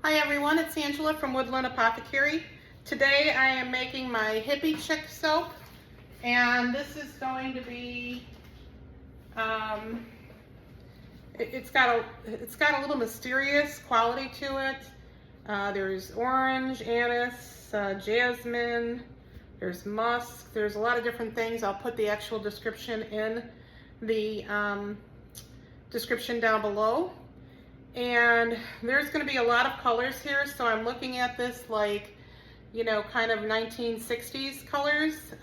Hi everyone, it's Angela from Woodland Apothecary. Today I am making my Hippie Chick soap, and this is going to be, it's got a little mysterious quality to it. There's orange, anise, jasmine, there's musk, there's a lot of different things. I'll put the actual description in the description down below. And there's going to be a lot of colors here, so I'm looking at this like, you know, kind of 1960s colors.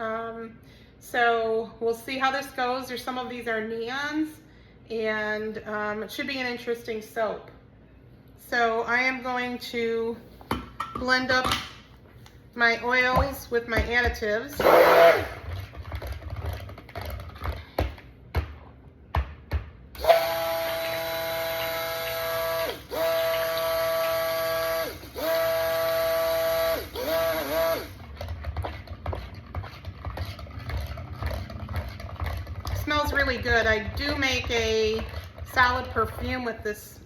So we'll see how this goes. Some of these are neons, and it should be an interesting soap. So I am going to blend up my oils with my additives. Smells really good. I do make a solid perfume with this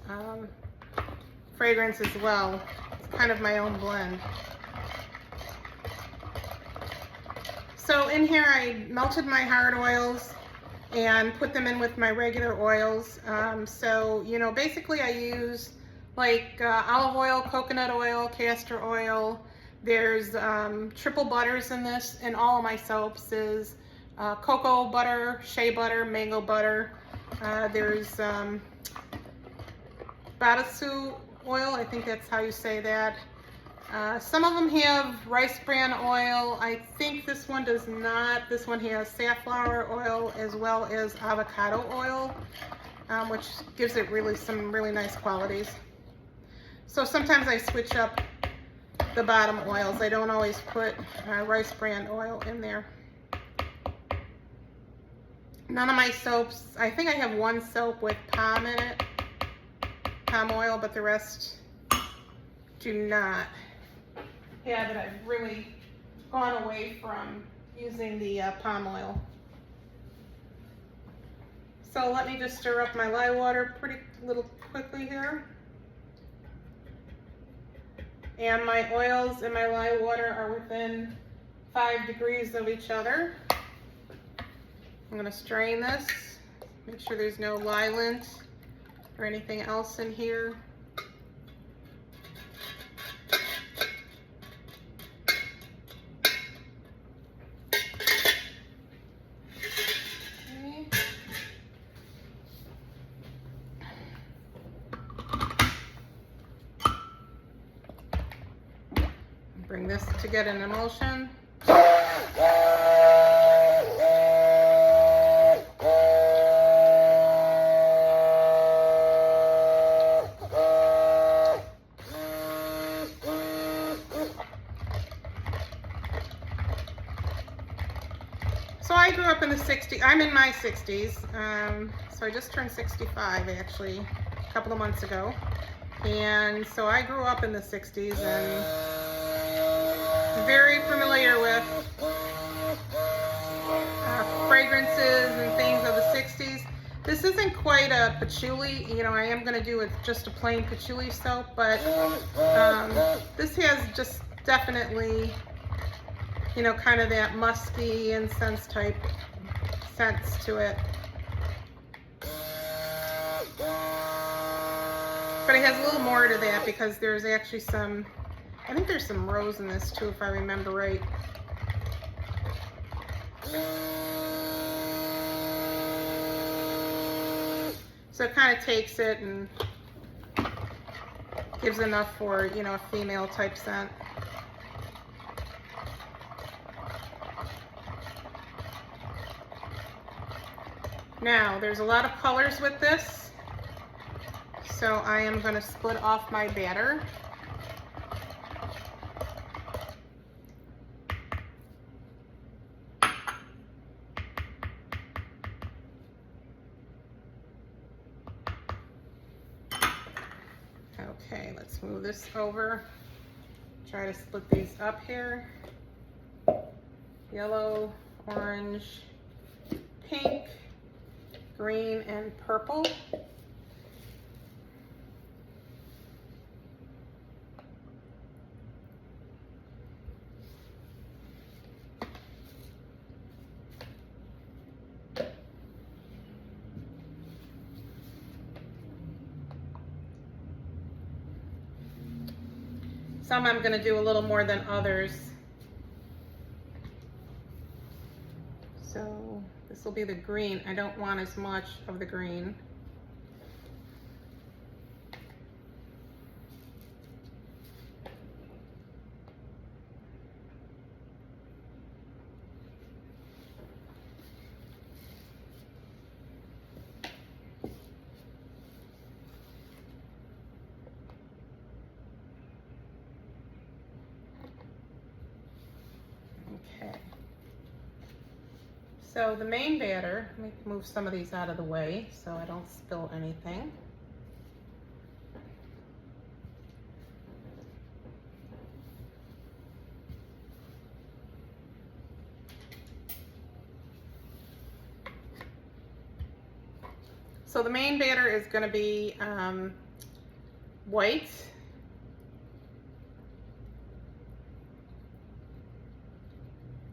fragrance as well. It's kind of my own blend. So in here I melted my hard oils and put them in with my regular oils. So, you know, basically I use like olive oil, coconut oil, castor oil. There's triple butters in this, in all of my soaps. Is cocoa butter, shea butter, mango butter. There's buttermilk oil, I think that's how you say that. Some of them have rice bran oil. I think this one does not. This one has safflower oil as well as avocado oil, which gives it some really nice qualities. So sometimes I switch up the bottom oils. I don't always put rice bran oil in there. None of my soaps, I think I have one soap with palm in it, palm oil, but the rest do not have it. I've really gone away from using the palm oil. So let me just stir up my lye water pretty little quickly here. And my oils and my lye water are within 5 degrees of each other. I'm going to strain this, make sure there's no lye lint or anything else in here. Okay. Bring this to get an emulsion. So I grew up in the 60s. I'm in my 60s. So I just turned 65 actually a couple of months ago. And so I grew up in the 60s and very familiar with fragrances and things of the 60s. This isn't quite a patchouli. You know, I am going to do just a plain patchouli soap, but this has just definitely, you know, kind of that musky incense type scents to it. But it has a little more to that because there's actually some, I think there's some rose in this too, if I remember right. So it kind of takes it and gives enough for, you know, a female type scent. Now, there's a lot of colors with this, so I am going to split off my batter. Okay, let's move this over. Try to split these up here. Yellow, orange, pink, green, and purple. Some I'm going to do a little more than others. So this will be the green. I don't want as much of the green. Okay. So the main batter, let me move some of these out of the way so I don't spill anything. So the main batter is going to be white.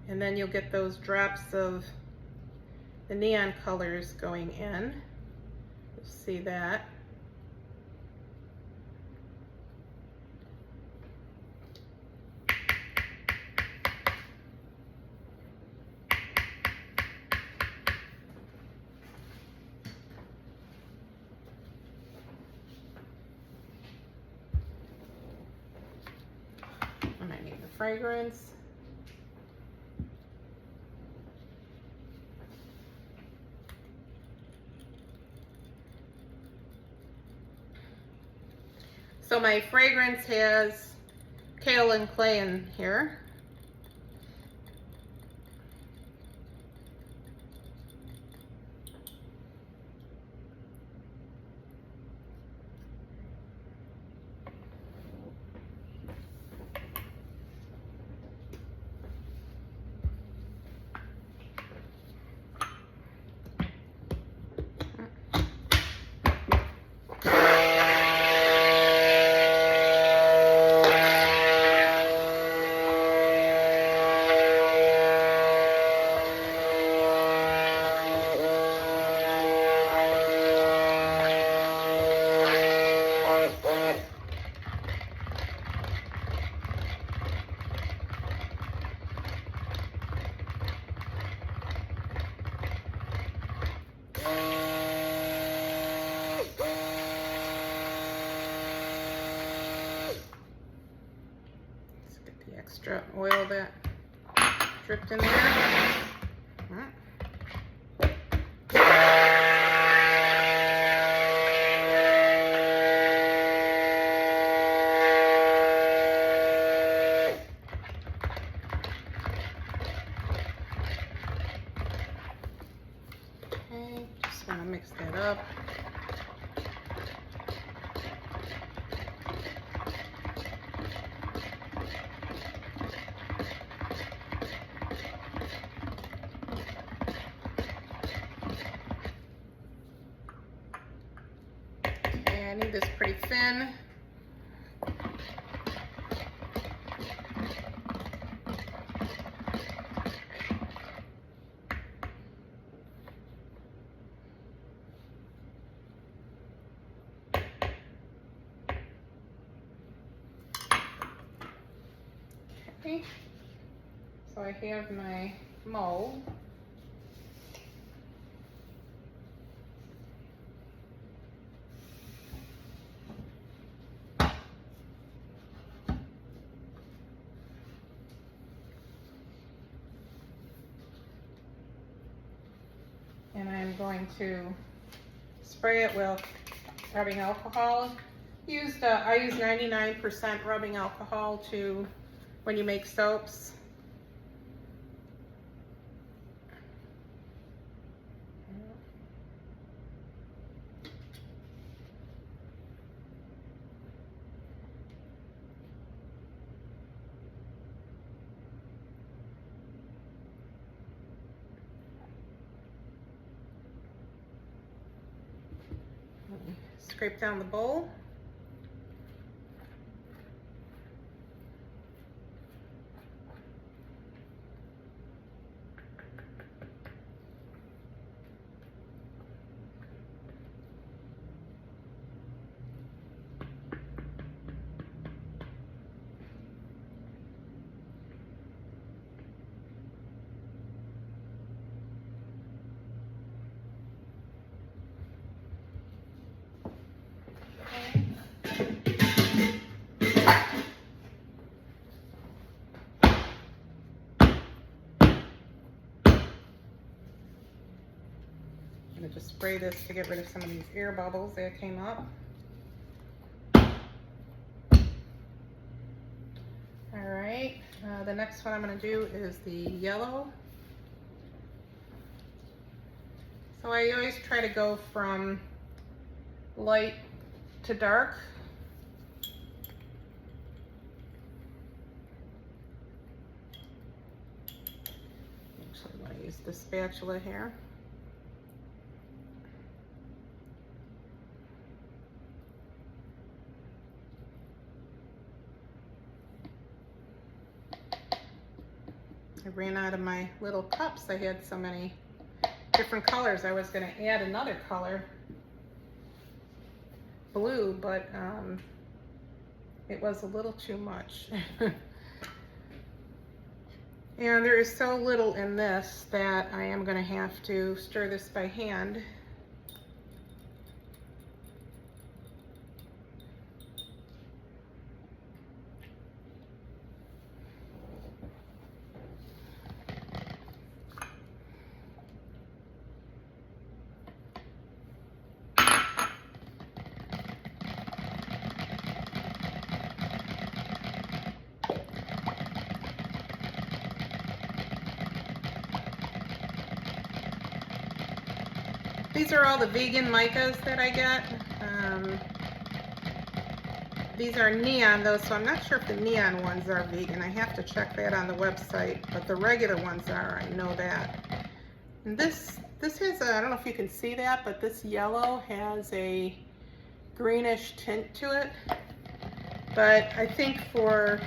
And then you'll get those drops of the neon colors going in. You'll see that. I might need the fragrance. So my fragrance has kale and clay in here. Extra oil that dripped in there. Okay, just want to mix that up. I need this pretty thin. Okay, so I have my mold. And I'm going to spray it with rubbing alcohol. I use 99% rubbing alcohol to when you make soaps. Scrape down the bowl. just spray this to get rid of some of these air bubbles that came up. All right, the next one I'm going to do is the yellow. So I always try to go from light to dark. Actually, I'm going to use the spatula here. I ran out of my little cups. I had so many different colors. I was going to add another color, blue, but it was a little too much. And there is so little in this that I am going to have to stir this by hand. These are all the vegan micas that I get. These are neon though, so I'm not sure if the neon ones are vegan. I have to check that on the website, but the regular ones are, I know that. And this has a, I don't know if you can see that, but this yellow has a greenish tint to it. But I think for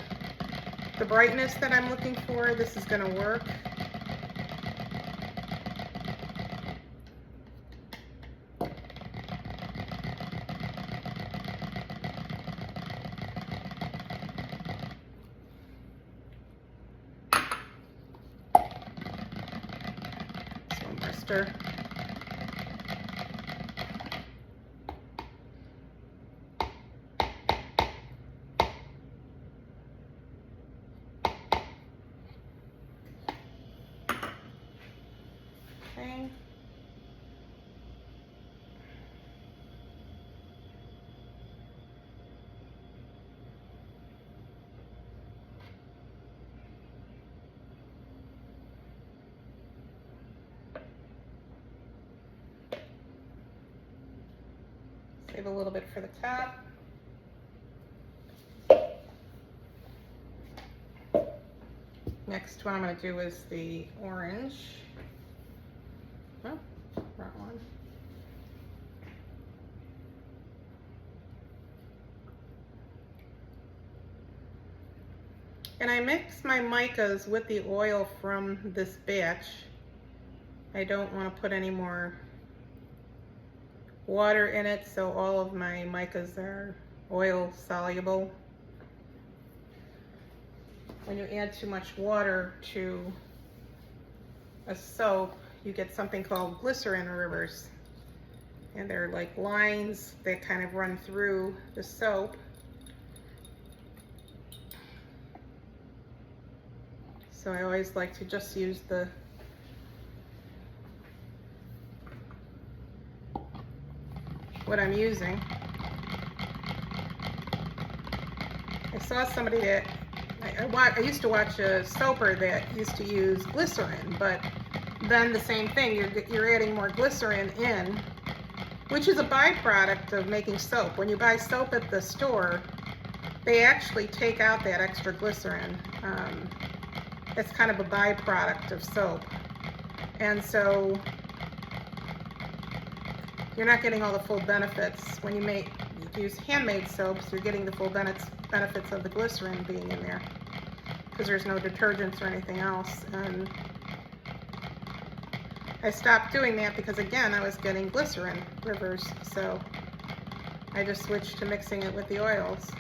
the brightness that I'm looking for, this is going to work. Stir. Okay. Save a little bit for the top. Next one I'm going to do is the orange. Oh, wrong one. And I mix my micas with the oil from this batch. I don't want to put any more water in it, so all of my micas are oil soluble. When you add too much water to a soap, you get something called glycerin rivers, and they're like lines that kind of run through the soap. So I always like to just use the what I'm using. I saw somebody that I used to watch a soaper that used to use glycerin, but then the same thing, you're adding more glycerin in, which is a byproduct of making soap. When you buy soap at the store, they actually take out that extra glycerin. It's kind of a byproduct of soap, and so you're not getting all the full benefits. When you use handmade soaps, you're getting the full benefits of the glycerin being in there, because there's no detergents or anything else. And I stopped doing that because, again, I was getting glycerin rivers, so I just switched to mixing it with the oils.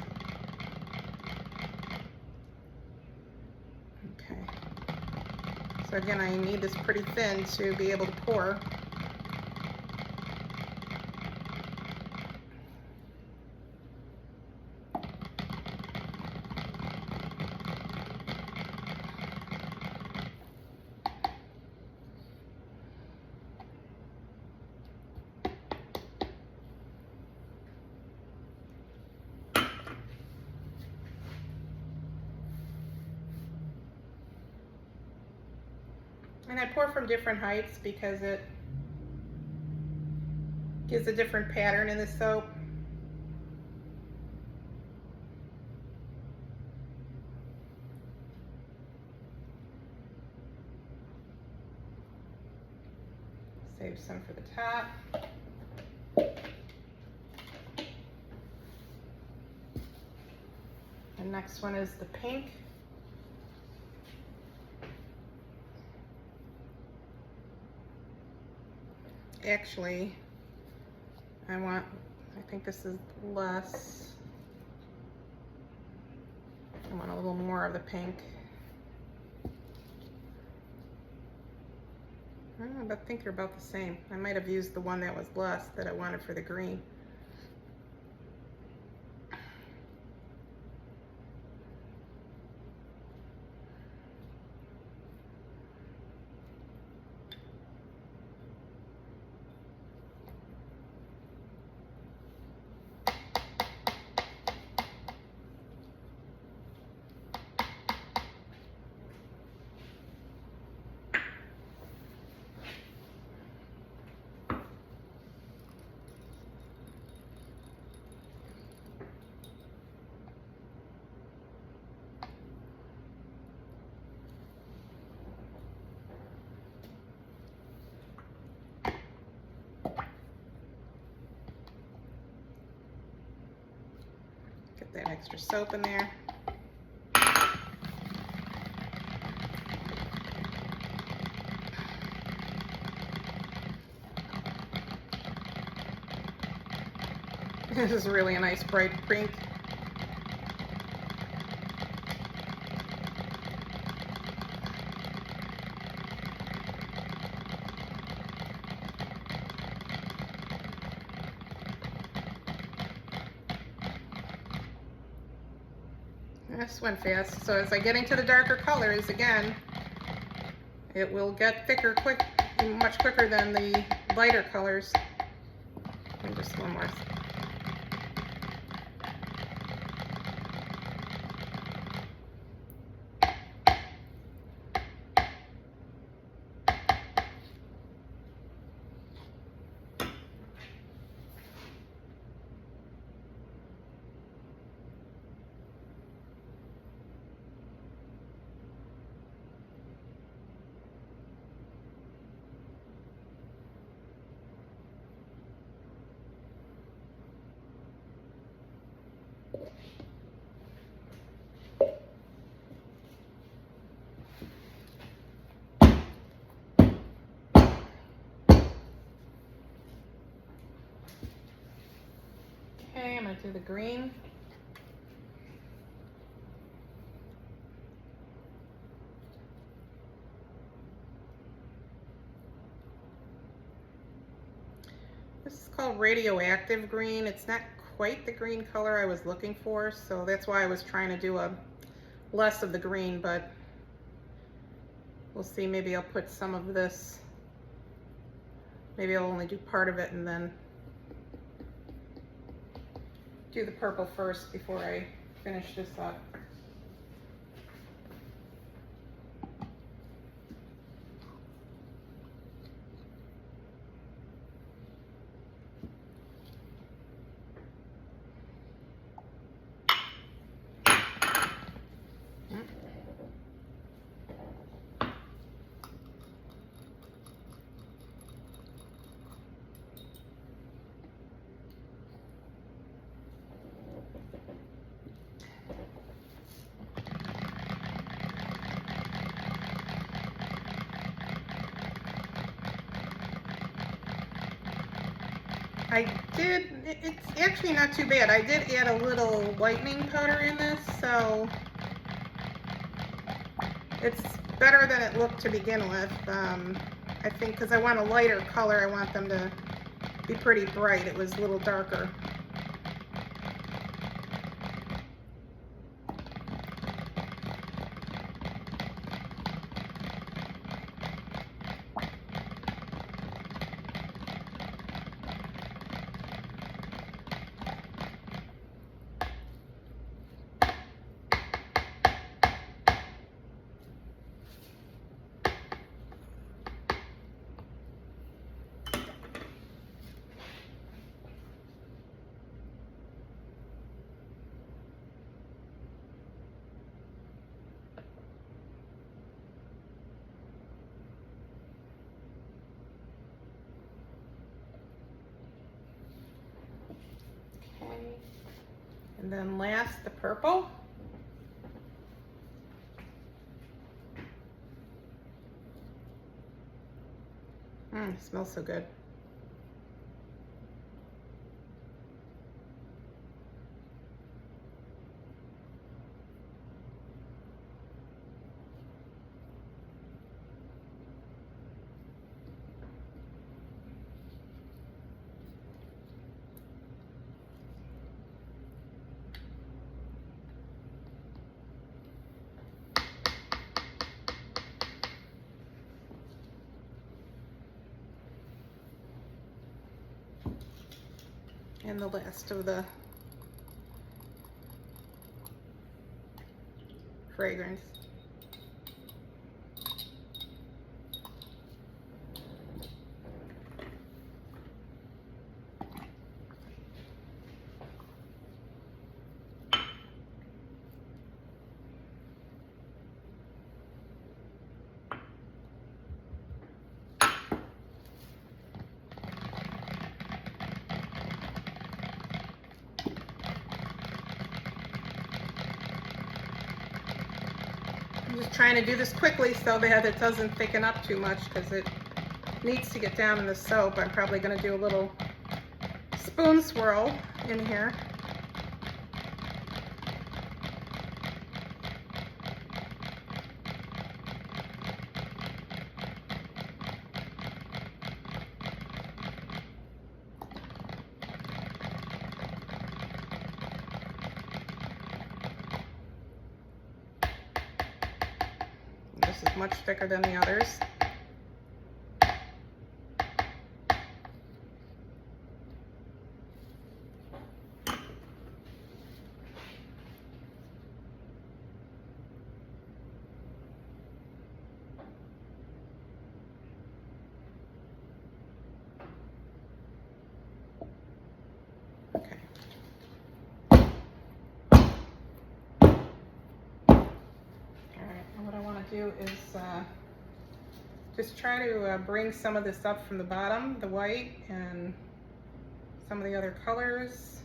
Okay. So again, I need this pretty thin to be able to pour. And I pour from different heights because it gives a different pattern in the soap. Save some for the top. The next one is the pink. Actually, I think this is less. I want a little more of the pink. I think they're about the same. I might have used the one that was less that I wanted for the green. Get that extra soap in there. This is really a nice bright pink. This went fast. So as I get into the darker colors, again, it will get thicker much quicker than the lighter colors. And just one more. Okay, I'm going to do the green. This is called radioactive green. It's not quite the green color I was looking for, so that's why I was trying to do less of the green, but we'll see. Maybe I'll put some of this. Maybe I'll only do part of it and then do the purple first before I finish this up. It's actually not too bad. I did add a little whitening powder in this, so it's better than it looked to begin with. I think because I want a lighter color, I want them to be pretty bright. It was a little darker. then last, the purple. It smells so good. And the last of the fragrance. I'm just trying to do this quickly so that it doesn't thicken up too much because it needs to get down in the soap. I'm probably going to do a little spoon swirl in here. This is much thicker than the others. Okay. What I want to do is just try to bring some of this up from the bottom, the white and some of the other colors,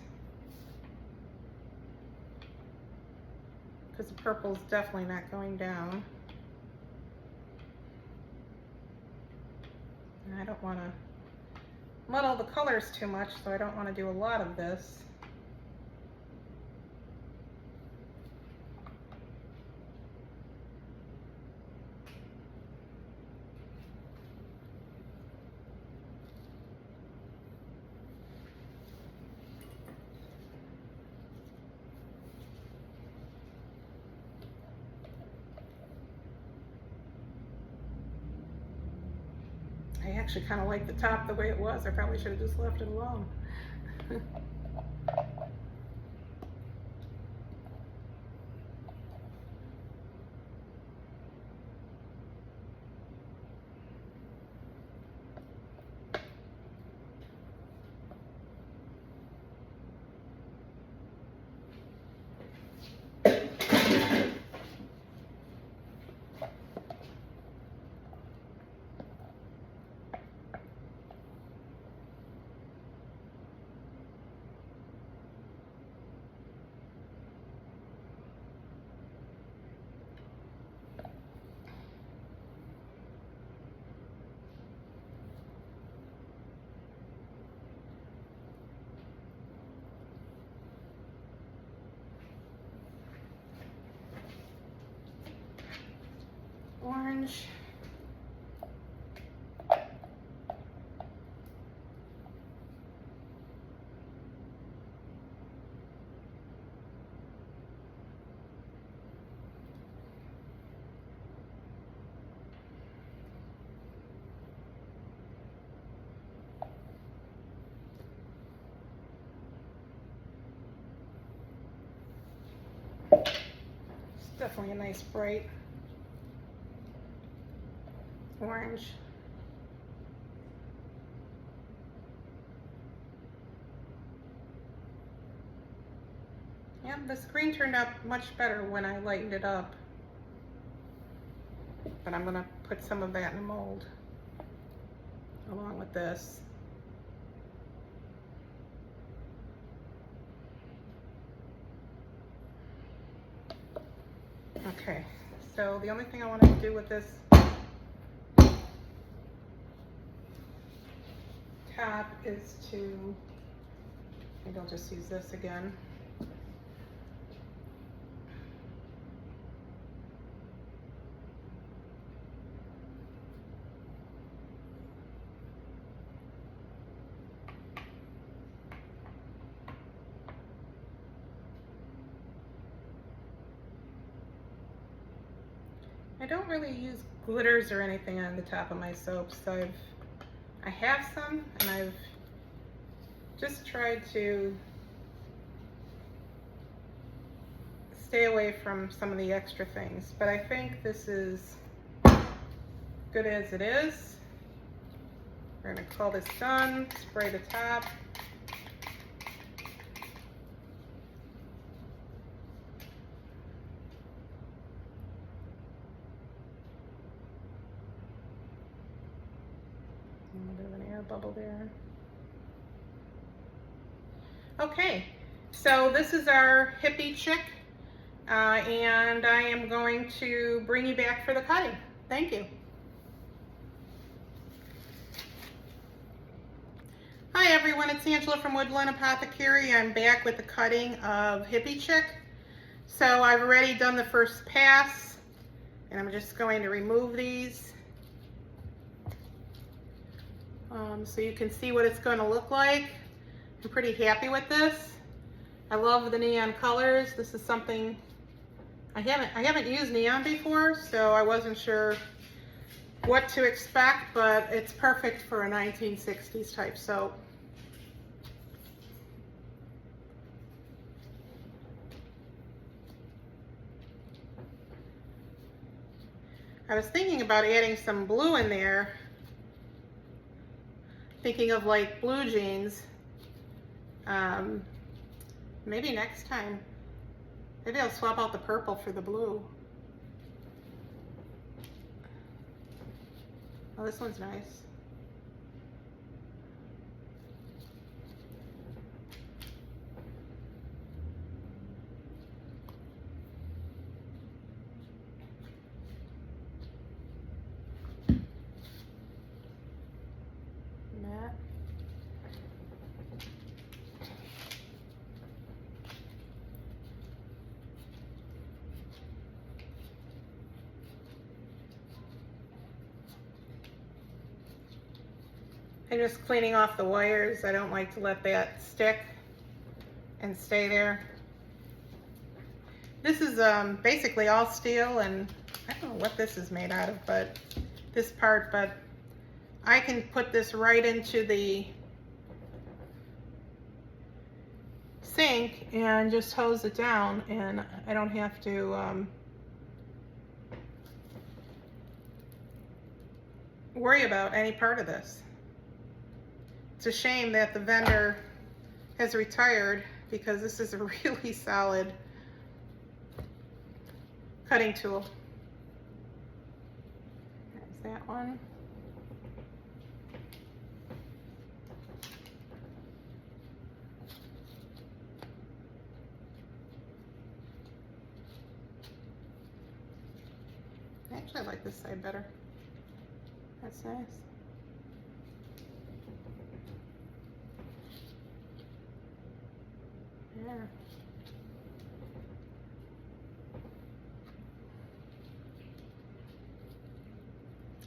because the purple is definitely not going down. And I don't want to muddle the colors too much, so I don't want to do a lot of this. I actually kind of like the top the way it was. I probably should have just left it alone. Orange. It's definitely a nice bright orange. Yeah, the screen turned out much better when I lightened it up. But I'm gonna put some of that in a mold along with this. Okay, so the only thing I want to do with this top is to, maybe I'll just use this again. I don't really use glitters or anything on the top of my soaps. I have some, and I've just tried to stay away from some of the extra things, but I think this is good as it is. We're gonna call this done, spray the top. A bit of an air bubble there. Okay, so this is our Hippie Chick, and I am going to bring you back for the cutting. Thank you. Hi everyone, it's Angela from Woodland Apothecary. I'm back with the cutting of Hippie Chick. So I've already done the first pass, and I'm just going to remove these. So you can see what it's going to look like. I'm pretty happy with this. I love the neon colors. This is something I haven't used neon before, so I wasn't sure what to expect, but it's perfect for a 1960s type soap. I was thinking about adding some blue in there, thinking of like blue jeans. Maybe next time. Maybe I'll swap out the purple for the blue. Oh, this one's nice. Matte. I'm just cleaning off the wires. I don't like to let that stick and stay there. This is basically all steel, and I don't know what this is made out of, but this part, but I can put this right into the sink and just hose it down, and I don't have to worry about any part of this. It's a shame that the vendor has retired, because this is a really solid cutting tool. There's that one. Actually, I like this side better. That's nice. Yeah.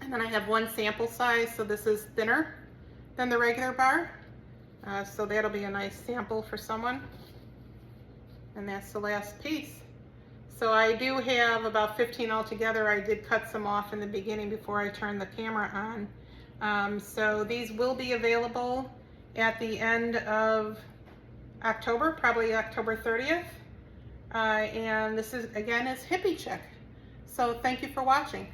And then I have one sample size, so this is thinner than the regular bar. So that'll be a nice sample for someone. And that's the last piece. So I do have about 15 altogether. I did cut some off in the beginning before I turned the camera on. So these will be available at the end of October, probably October 30th. And this is, again, is Hippie Chick. So thank you for watching.